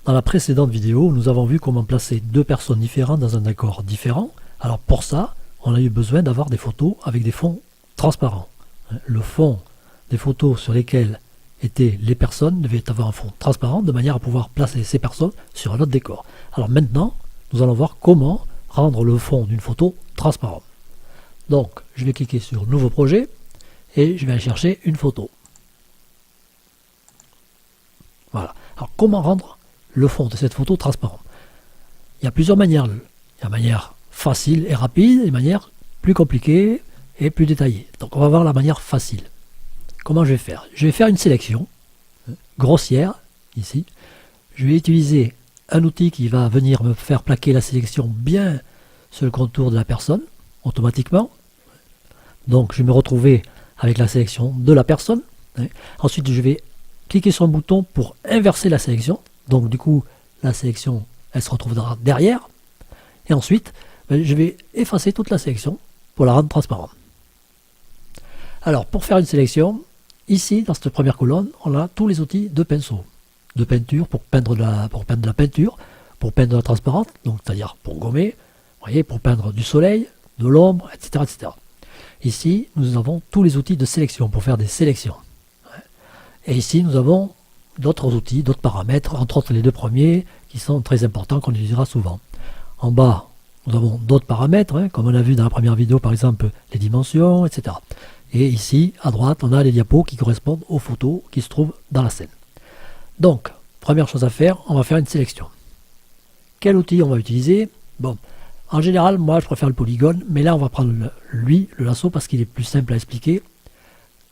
Dans la précédente vidéo, nous avons vu comment placer deux personnes différentes dans un décor différent. Alors pour ça, on a eu besoin d'avoir des photos avec des fonds transparents. Le fond des photos sur lesquelles étaient les personnes devait avoir un fond transparent de manière à pouvoir placer ces personnes sur un autre décor. Alors maintenant, nous allons voir comment rendre le fond d'une photo transparent. Donc, je vais cliquer sur Nouveau projet et je vais aller chercher une photo. Voilà. Alors, comment rendre le fond de cette photo transparent? Il y a plusieurs manières. Il y a une manière facile et rapide et une manière plus compliquée et plus détaillée. Donc, on va voir la manière facile. Comment je vais faire? Je vais faire une sélection grossière, ici. Je vais utiliser un outil qui va venir me faire plaquer la sélection bien sur le contour de la personne, automatiquement. Donc, je vais me retrouver avec la sélection de la personne. Ensuite, je vais cliquer sur un bouton pour inverser la sélection. Donc, du coup, la sélection, elle se retrouvera derrière. Et ensuite, je vais effacer toute la sélection pour la rendre transparente. Alors, pour faire une sélection, ici, dans cette première colonne, on a tous les outils de pinceau, de peinture pour peindre de la peinture, pour peindre de la transparente, donc c'est-à-dire pour gommer, vous voyez, pour peindre du soleil, de l'ombre, etc., etc. Ici, nous avons tous les outils de sélection pour faire des sélections. Et ici, nous avons d'autres outils, d'autres paramètres, entre autres les deux premiers, qui sont très importants, qu'on utilisera souvent. En bas, nous avons d'autres paramètres, comme on a vu dans la première vidéo, par exemple, les dimensions, etc. Et ici, à droite, on a les diapos qui correspondent aux photos qui se trouvent dans la scène. Donc, première chose à faire, on va faire une sélection. Quel outil on va utiliser? Bon, en général, moi, je préfère le polygone, mais là, on va prendre le lasso, parce qu'il est plus simple à expliquer.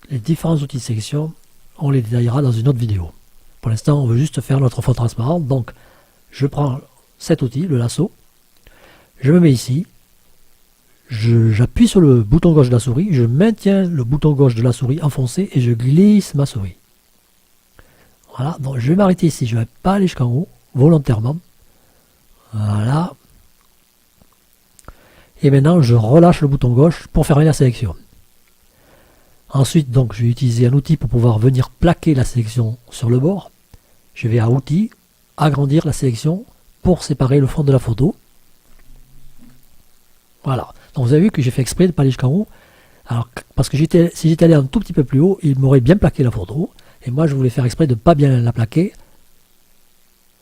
Les différents outils de sélection, on les détaillera dans une autre vidéo. Pour l'instant, on veut juste faire notre fond transparent. Donc, je prends cet outil, le lasso, je me mets ici, j'appuie sur le bouton gauche de la souris, je maintiens le bouton gauche de la souris enfoncé et je glisse ma souris. Voilà, donc je vais m'arrêter ici, je ne vais pas aller jusqu'en haut, volontairement. Voilà. Et maintenant, je relâche le bouton gauche pour faire la sélection. Ensuite, donc, je vais utiliser un outil pour pouvoir venir plaquer la sélection sur le bord. Je vais à Outils, agrandir la sélection pour séparer le fond de la photo. Voilà. Donc, vous avez vu que j'ai fait exprès de ne pas aller jusqu'en haut. Alors, parce que si j'étais allé un tout petit peu plus haut, il m'aurait bien plaqué la photo. Et moi, je voulais faire exprès de ne pas bien la plaquer.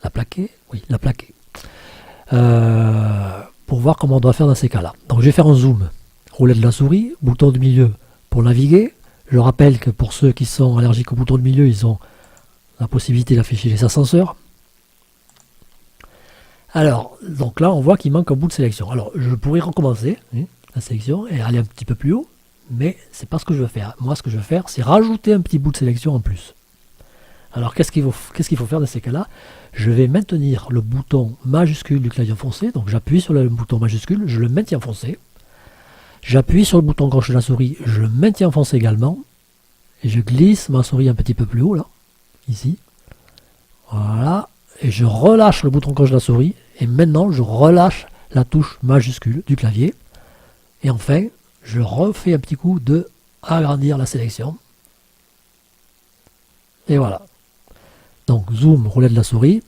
La plaquer? Oui, la plaquer. Pour voir comment on doit faire dans ces cas-là. Donc, je vais faire un zoom. Roulette de la souris, bouton du milieu pour naviguer. Je rappelle que pour ceux qui sont allergiques au bouton de milieu, ils ont la possibilité d'afficher les ascenseurs. Alors, donc là, on voit qu'il manque un bout de sélection. Alors, je pourrais recommencer la sélection et aller un petit peu plus haut, mais c'est pas ce que je veux faire. Moi, ce que je veux faire, c'est rajouter un petit bout de sélection en plus. Alors, qu'est-ce qu'il faut faire dans ces cas-là? Je vais maintenir le bouton majuscule du clavier enfoncé. Donc, j'appuie sur le bouton majuscule, je le maintiens enfoncé. J'appuie sur le bouton gauche de la souris, je le maintiens enfoncé également. Et je glisse ma souris un petit peu plus haut, là, ici. Voilà. Et je relâche le bouton gauche de la souris. Et maintenant, je relâche la touche majuscule du clavier. Et enfin, je refais un petit coup de agrandir la sélection. Et voilà. Donc, zoom, roulette de la souris.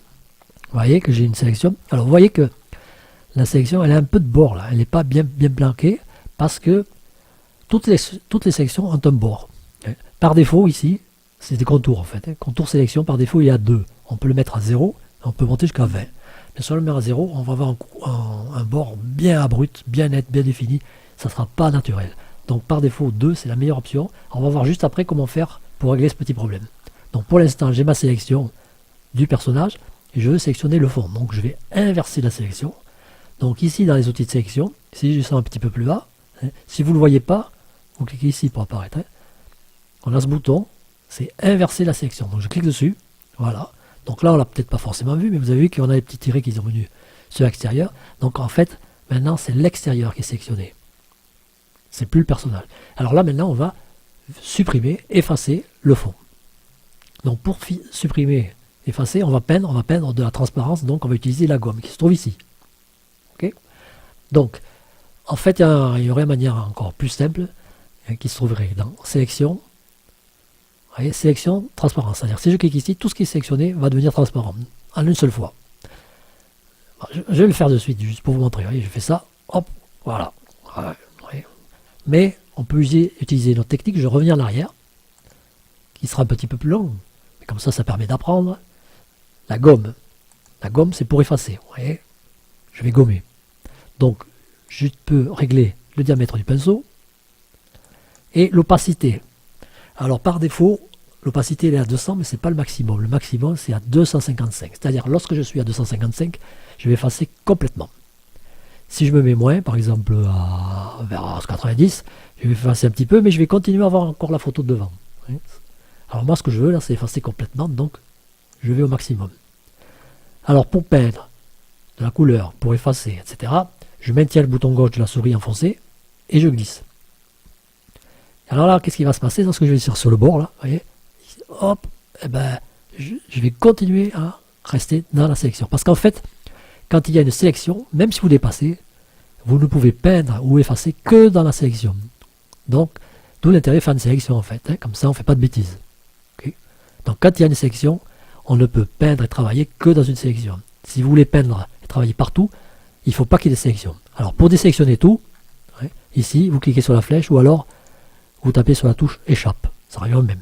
Vous voyez que j'ai une sélection. Alors, vous voyez que la sélection, elle a un peu de bord, là. Elle n'est pas bien planquée. Parce que toutes les sélections ont un bord. Par défaut, ici, c'est des contours en fait. Contour sélection, par défaut, il y a 2. On peut le mettre à 0, on peut monter jusqu'à 20. Mais si on le met à 0, on va avoir un bord bien abrupt, bien net, bien défini. Ça ne sera pas naturel. Donc par défaut, 2, c'est la meilleure option. On va voir juste après comment faire pour régler ce petit problème. Donc pour l'instant, j'ai ma sélection du personnage et je veux sélectionner le fond. Donc je vais inverser la sélection. Donc ici, dans les outils de sélection, si je descends un petit peu plus bas, si vous ne le voyez pas, vous cliquez ici pour apparaître. On a ce bouton, c'est inverser la sélection. Donc je clique dessus, voilà. Donc là, on l'a peut-être pas forcément vu, mais vous avez vu qu'on a les petits tirets qui sont venus sur l'extérieur. Donc en fait, maintenant, c'est l'extérieur qui est sélectionné. C'est plus le personnage. Alors là, maintenant, on va supprimer, effacer le fond. Donc pour supprimer, effacer, on va peindre de la transparence. Donc on va utiliser la gomme qui se trouve ici. Ok. Donc, en fait, il y aurait une manière encore plus simple qui se trouverait dans sélection. Vous voyez, sélection, transparence. C'est-à-dire si je clique ici, tout ce qui est sélectionné va devenir transparent. en une seule fois. Je vais le faire de suite, juste pour vous montrer. Vous voyez, je fais ça, hop, voilà. Ouais. Mais on peut utiliser notre technique, je reviens en arrière, qui sera un petit peu plus long. Mais comme ça permet d'apprendre. La gomme. La gomme, c'est pour effacer. Vous voyez, je vais gommer. Donc, je peux régler le diamètre du pinceau et l'opacité. Alors, par défaut, l'opacité elle est à 200, mais ce n'est pas le maximum. Le maximum, c'est à 255. C'est-à-dire, lorsque je suis à 255, je vais effacer complètement. Si je me mets moins, par exemple vers 90, je vais effacer un petit peu, mais je vais continuer à avoir encore la photo de devant. Alors moi, ce que je veux, là, c'est effacer complètement, donc je vais au maximum. Alors, pour peindre de la couleur, pour effacer, etc., je maintiens le bouton gauche de la souris enfoncé et je glisse. Alors là, qu'est-ce qui va se passer lorsque je vais sur le bord, là, vous voyez, hop, eh ben, je vais continuer à rester dans la sélection. Parce qu'en fait, quand il y a une sélection, même si vous dépassez, vous ne pouvez peindre ou effacer que dans la sélection. Donc, d'où l'intérêt de faire une sélection, en fait. Comme ça, on ne fait pas de bêtises. Okay. Donc, quand il y a une sélection, on ne peut peindre et travailler que dans une sélection. Si vous voulez peindre et travailler partout, il ne faut pas qu'il y ait des sélections. Alors, pour désélectionner tout, ici, vous cliquez sur la flèche ou alors vous tapez sur la touche échappe. Ça revient au même.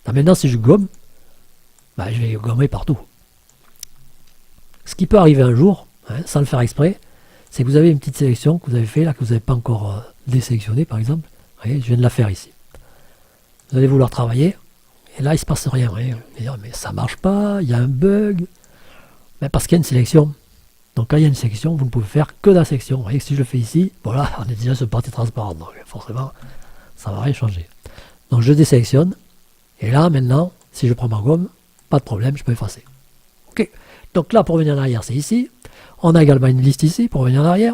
Là, maintenant, si je gomme, je vais gommer partout. Ce qui peut arriver un jour, sans le faire exprès, c'est que vous avez une petite sélection que vous avez fait là, que vous n'avez pas encore désélectionné, par exemple. Vous voyez, je viens de la faire ici. Vous allez vouloir travailler, et là, il ne se passe rien. Vous allez dire, mais ça ne marche pas, il y a un bug. Mais parce qu'il y a une sélection. Donc, quand il y a une sélection, vous ne pouvez faire que la sélection. Vous voyez que si je le fais ici, voilà, on est déjà sur partie transparente. Donc, forcément, ça ne va rien changer. Donc, je désélectionne. Et là, maintenant, si je prends ma gomme, pas de problème, je peux effacer. Ok. Donc là, pour revenir en arrière, c'est ici. On a également une liste ici pour revenir en arrière.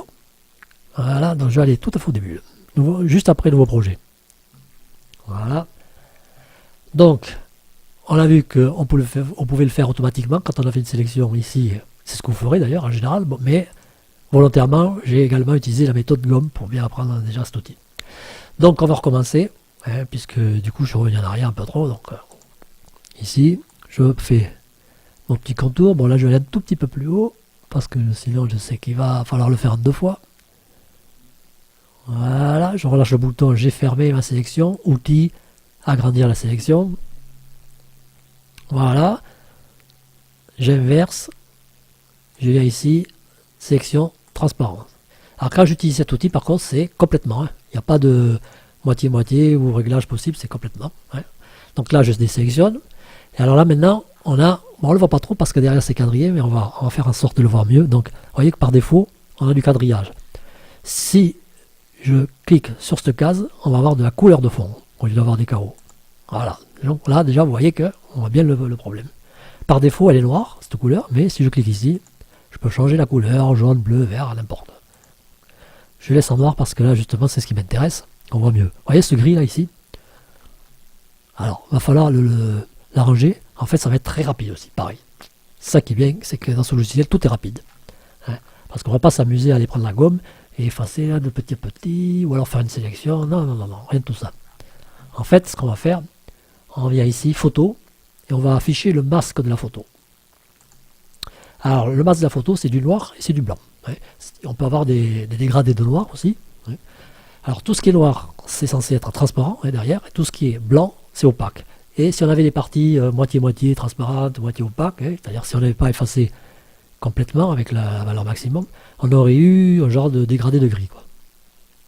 Voilà, donc je vais aller tout à fait au début. Juste après nouveau projet. Voilà. Donc, on a vu qu'on pouvait le faire automatiquement quand on a fait une sélection ici. C'est ce que vous ferez d'ailleurs en général. Bon, mais volontairement, j'ai également utilisé la méthode gomme pour bien apprendre déjà cet outil. Donc, on va recommencer. Puisque du coup, je suis revenu en arrière un peu trop. Donc, ici, je fais mon petit contour. Bon, là, je vais aller un tout petit peu plus haut. Parce que sinon, je sais qu'il va falloir le faire deux fois. Voilà, je relâche le bouton, j'ai fermé ma sélection. Outil, agrandir la sélection. Voilà. J'inverse. Je viens ici, sélection, transparence. Alors, quand j'utilise cet outil, par contre, c'est complètement. Il n'y a pas de moitié-moitié ou réglage possible, c'est complètement. Donc là, je désélectionne. Et alors là, maintenant, on ne le voit pas trop parce que derrière c'est quadrillé, mais on va faire en sorte de le voir mieux. Donc, vous voyez que par défaut, on a du quadrillage. Si je clique sur cette case, on va avoir de la couleur de fond, au lieu d'avoir des carreaux. Voilà. Donc là, déjà, vous voyez qu'on voit bien le problème. Par défaut, elle est noire, cette couleur, mais si je clique ici, je peux changer la couleur, jaune, bleu, vert, n'importe. Je laisse en noir parce que là, justement, c'est ce qui m'intéresse. On voit mieux. Vous voyez ce gris là, ici? Alors, il va falloir l'arranger. En fait, ça va être très rapide aussi, pareil. Ça qui est bien, c'est que dans ce logiciel, tout est rapide. Parce qu'on ne va pas s'amuser à aller prendre la gomme et effacer là, de petit à petit, ou alors faire une sélection. Non, rien de tout ça. En fait, ce qu'on va faire, on vient ici, photo, et on va afficher le masque de la photo. Alors, le masque de la photo, c'est du noir et c'est du blanc. On peut avoir des dégradés de noir aussi. Alors, tout ce qui est noir, c'est censé être transparent derrière, et tout ce qui est blanc, c'est opaque. Et si on avait des parties moitié-moitié transparentes, moitié opaques, c'est-à-dire si on n'avait pas effacé complètement avec la valeur maximum, on aurait eu un genre de dégradé de gris, quoi.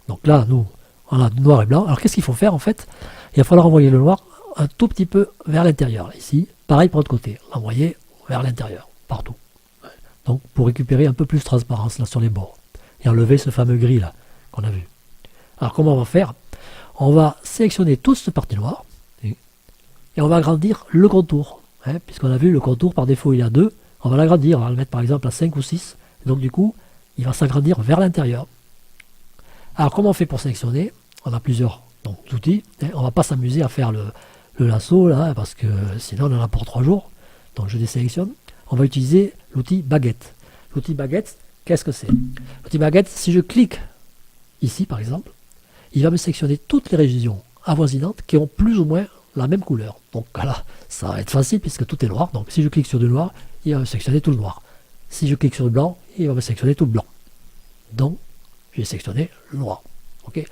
Donc là, nous, on a noir et blanc. Alors qu'est-ce qu'il faut faire en fait? Il va falloir envoyer le noir un tout petit peu vers l'intérieur. Ici, pareil pour l'autre côté, l'envoyer vers l'intérieur, partout. Donc pour récupérer un peu plus de transparence là sur les bords. Et enlever ce fameux gris là qu'on a vu. Alors comment on va faire? On va sélectionner toute cette partie noire et on va agrandir le contour. Puisqu'on a vu le contour par défaut il y a 2, on va l'agrandir, on va le mettre par exemple à 5 ou 6. Donc du coup, il va s'agrandir vers l'intérieur. Alors comment on fait pour sélectionner? On a plusieurs outils. On ne va pas s'amuser à faire le lasso là, parce que sinon on en a pour 3 jours. Donc je désélectionne. On va utiliser l'outil baguette. L'outil baguette, qu'est-ce que c'est? L'outil baguette, si je clique ici par exemple, il va me sélectionner toutes les régions avoisinantes qui ont plus ou moins la même couleur. Donc voilà, ça va être facile puisque tout est noir. Donc si je clique sur du noir, il va me sélectionner tout le noir. Si je clique sur le blanc, il va me sélectionner tout le blanc. Donc, je vais sélectionner le noir. Ok.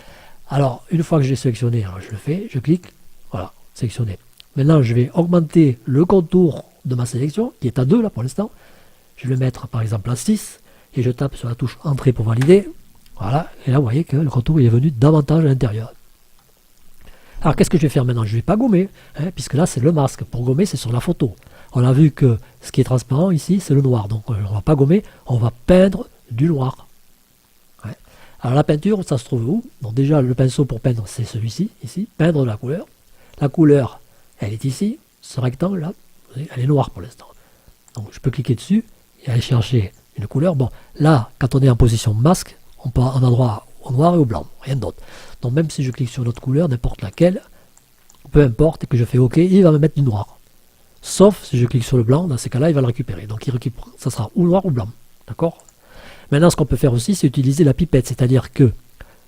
Alors, une fois que j'ai sélectionné, alors je le fais, je clique, voilà, sélectionner. Maintenant, je vais augmenter le contour de ma sélection, qui est à 2 là pour l'instant. Je vais le mettre par exemple à 6, et je tape sur la touche Entrée pour valider. Voilà, et là vous voyez que le contour il est venu davantage à l'intérieur. Alors qu'est-ce que je vais faire maintenant? Je ne vais pas gommer, hein, puisque là c'est le masque. Pour gommer, c'est sur la photo. On a vu que ce qui est transparent ici, c'est le noir. Donc on ne va pas gommer, on va peindre du noir. Ouais. Alors la peinture, ça se trouve où? Donc déjà, le pinceau pour peindre, c'est celui-ci, ici, peindre de la couleur. La couleur, elle est ici, ce rectangle-là, elle est noire pour l'instant. Donc je peux cliquer dessus et aller chercher une couleur. Bon, là, quand on est en position masque, on a droit au noir et au blanc, rien d'autre. Donc même si je clique sur une autre couleur, n'importe laquelle, peu importe, et que je fais OK, il va me mettre du noir. Sauf si je clique sur le blanc, dans ces cas-là, il va le récupérer. Donc il récupère, ça sera ou noir ou blanc. D'accord? Maintenant, ce qu'on peut faire aussi, c'est utiliser la pipette. C'est-à-dire que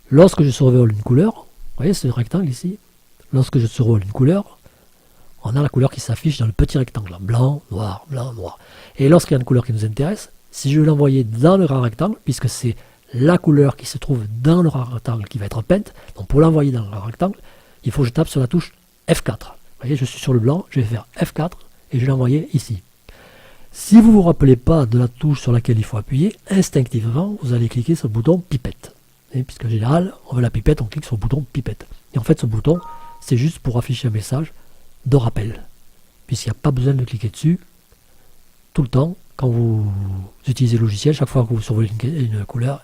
lorsque je survole une couleur, vous voyez ce rectangle ici, lorsque je survole une couleur, on a la couleur qui s'affiche dans le petit rectangle. Blanc, noir, blanc, noir. Et lorsqu'il y a une couleur qui nous intéresse, si je veux l'envoyer dans le grand rectangle, puisque c'est la couleur qui se trouve dans le grand rectangle qui va être peinte, donc pour l'envoyer dans le grand rectangle, il faut que je tape sur la touche F4. Vous voyez, je suis sur le blanc, je vais faire F4 et je vais l'envoyer ici. Si vous ne vous rappelez pas de la touche sur laquelle il faut appuyer, instinctivement, vous allez cliquer sur le bouton pipette. Et puisque en général, on veut la pipette, on clique sur le bouton pipette. Et en fait, ce bouton, c'est juste pour afficher un message de rappel. Puisqu'il n'y a pas besoin de cliquer dessus tout le temps. Quand vous utilisez le logiciel, chaque fois que vous survolez une couleur,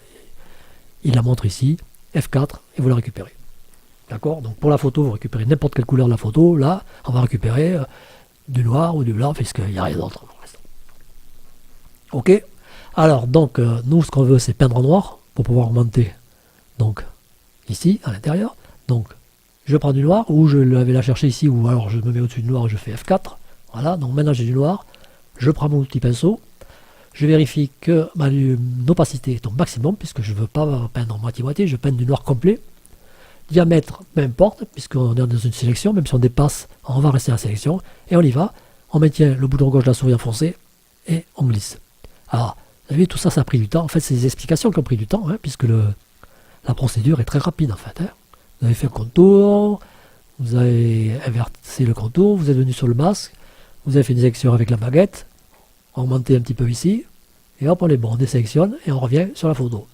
il la montre ici, F4, et vous la récupérez. D'accord? Donc pour la photo, vous récupérez n'importe quelle couleur de la photo. Là, on va récupérer du noir ou du blanc, puisqu'il n'y a rien d'autre. Ok? Alors, donc, nous, ce qu'on veut, c'est peindre en noir, pour pouvoir augmenter, donc, ici, à l'intérieur. Donc, je prends du noir, ou je vais la chercher ici, ou alors je me mets au-dessus du noir et je fais F4. Voilà, donc maintenant j'ai du noir. Je prends mon petit pinceau. Je vérifie que mon opacité est au maximum, puisque je ne veux pas peindre moitié-moitié, je peins du noir complet. Diamètre, peu importe, puisqu'on est dans une sélection, même si on dépasse, on va rester à la sélection, et on y va. On maintient le bouton gauche de la souris enfoncé, et on glisse. Alors, vous avez vu, tout ça, ça a pris du temps. En fait, c'est des explications qui ont pris du temps, hein, puisque la procédure est très rapide, en fait. Hein. Vous avez fait un contour, vous avez inversé le contour, vous êtes venu sur le masque, vous avez fait une sélection avec la baguette, augmenté un petit peu ici, et hop, on est bon, on désélectionne, et on revient sur la photo.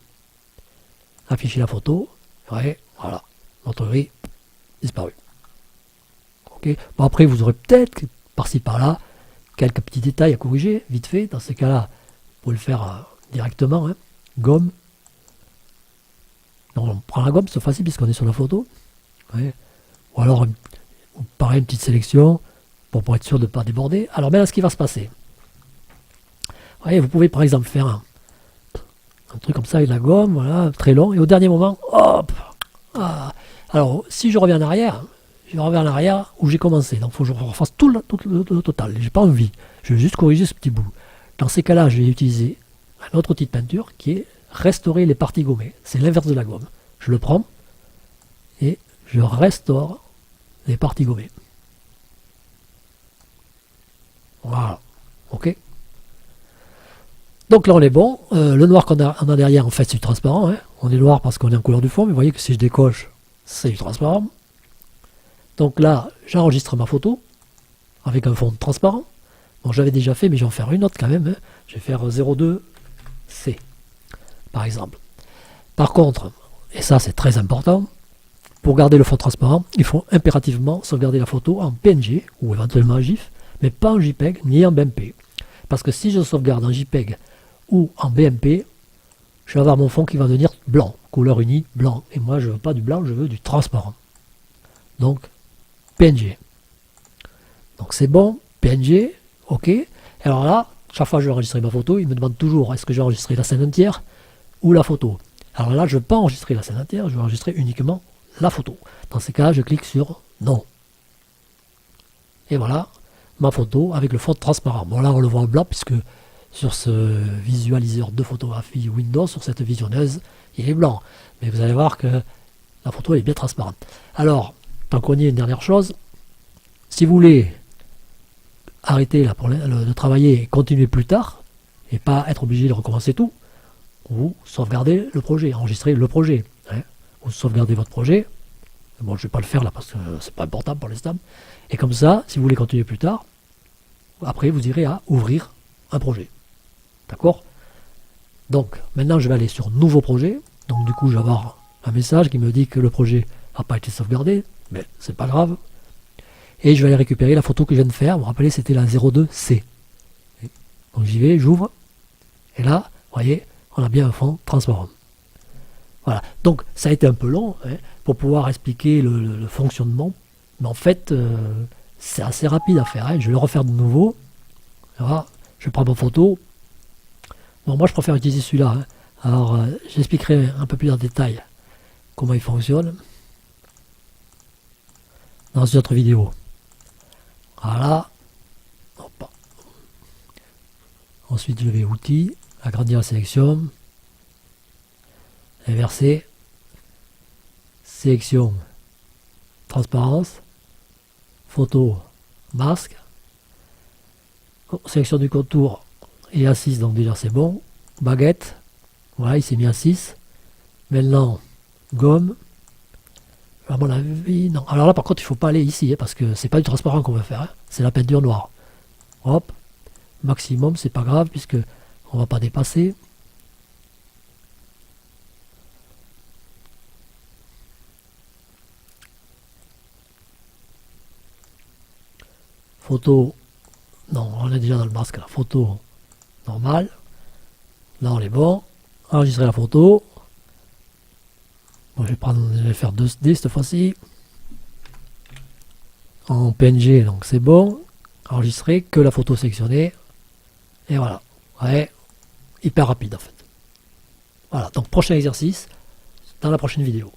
Afficher la photo, ouais, voilà, notre gris disparu. Ok. Bon, après, vous aurez peut-être, par-ci par-là, quelques petits détails à corriger, vite fait. Dans ces cas-là, vous pouvez le faire directement, hein. Gomme. Donc, on prend la gomme, c'est facile puisqu'on est sur la photo. Ouais. Ou alors, pareil, une petite sélection pour être sûr de ne pas déborder. Alors maintenant, ce qui va se passer. Vous voyez, vous pouvez par exemple faire un truc comme ça avec la gomme, voilà, très long, et au dernier moment, hop. Alors, si je reviens en arrière, où j'ai commencé. Donc, il faut que je refasse tout le total. J'ai pas envie. Je vais juste corriger ce petit bout. Dans ces cas-là, je vais utiliser un autre outil de peinture qui est restaurer les parties gommées. C'est l'inverse de la gomme. Je le prends et je restaure les parties gommées. Voilà. Ok. Donc là, on est bon. Le noir qu'on a derrière, en fait, c'est du transparent. Hein. On est noir parce qu'on est en couleur du fond. Mais vous voyez que si je décoche, c'est du transparent. Donc là, j'enregistre ma photo avec un fond transparent. Bon, j'avais déjà fait, mais je vais en faire une autre quand même. Hein. Je vais faire 02C, par exemple. Par contre, et ça c'est très important, pour garder le fond transparent, il faut impérativement sauvegarder la photo en PNG ou éventuellement en GIF, mais pas en JPEG ni en BMP. Parce que si je sauvegarde en JPEG ou en BMP, je vais avoir mon fond qui va devenir blanc, couleur unie, blanc. Et moi, je ne veux pas du blanc, je veux du transparent. Donc, PNG. Donc c'est bon, PNG, ok. Alors là, chaque fois que je vais enregistrer ma photo, il me demande toujours est-ce que je vais enregistrer la scène entière ou la photo. Alors là, je ne veux pas enregistrer la scène entière, je vais enregistrer uniquement la photo. Dans ces cas, je clique sur non. Et voilà, ma photo avec le fond transparent. Bon là, on le voit en blanc puisque sur ce visualiseur de photographie Windows, sur cette visionneuse, il est blanc. Mais vous allez voir que la photo est bien transparente. Alors, tant qu'on y est, une dernière chose. Si vous voulez arrêter là, de travailler et continuer plus tard, et pas être obligé de recommencer tout, vous sauvegardez le projet, enregistrez le projet. Hein. Vous sauvegardez votre projet. Bon, je ne vais pas le faire là parce que c'est pas important pour l'instant. Et comme ça, si vous voulez continuer plus tard, après vous irez à ouvrir un projet. D'accord? Donc, maintenant je vais aller sur nouveau projet. Donc du coup, je vais avoir un message qui me dit que le projet n'a pas été sauvegardé, mais c'est pas grave. Et je vais aller récupérer la photo que je viens de faire. Vous vous rappelez, c'était la 02C. Donc j'y vais, j'ouvre. Et là, vous voyez, on a bien un fond transparent. Voilà. Donc ça a été un peu long pour pouvoir expliquer le fonctionnement. Mais en fait, c'est assez rapide à faire. Je vais le refaire de nouveau. Voilà. Je prends ma photo. Bon, moi je préfère utiliser celui-là. Alors, j'expliquerai un peu plus en détail comment il fonctionne dans une autre vidéo. Voilà. Hop. Ensuite, je vais outils, agrandir la sélection, inverser, sélection, transparence, photo, masque, sélection du contour et à 6, donc déjà c'est bon. Baguette, voilà, il s'est mis à 6. Maintenant, gomme. À mon avis, non. Alors là, par contre, il ne faut pas aller ici, parce que c'est pas du transparent qu'on va faire. C'est la peinture noire. Hop. Maximum, c'est pas grave, puisque on va pas dépasser. Photo. Non, on est déjà dans le masque. La photo normale. Là, on est bon. Enregistrer la photo. Bon, je vais faire 2D cette fois-ci. En PNG, donc c'est bon. Enregistrer que la photo sélectionnée. Et voilà. Ouais. Hyper rapide en fait. Voilà. Donc prochain exercice dans la prochaine vidéo.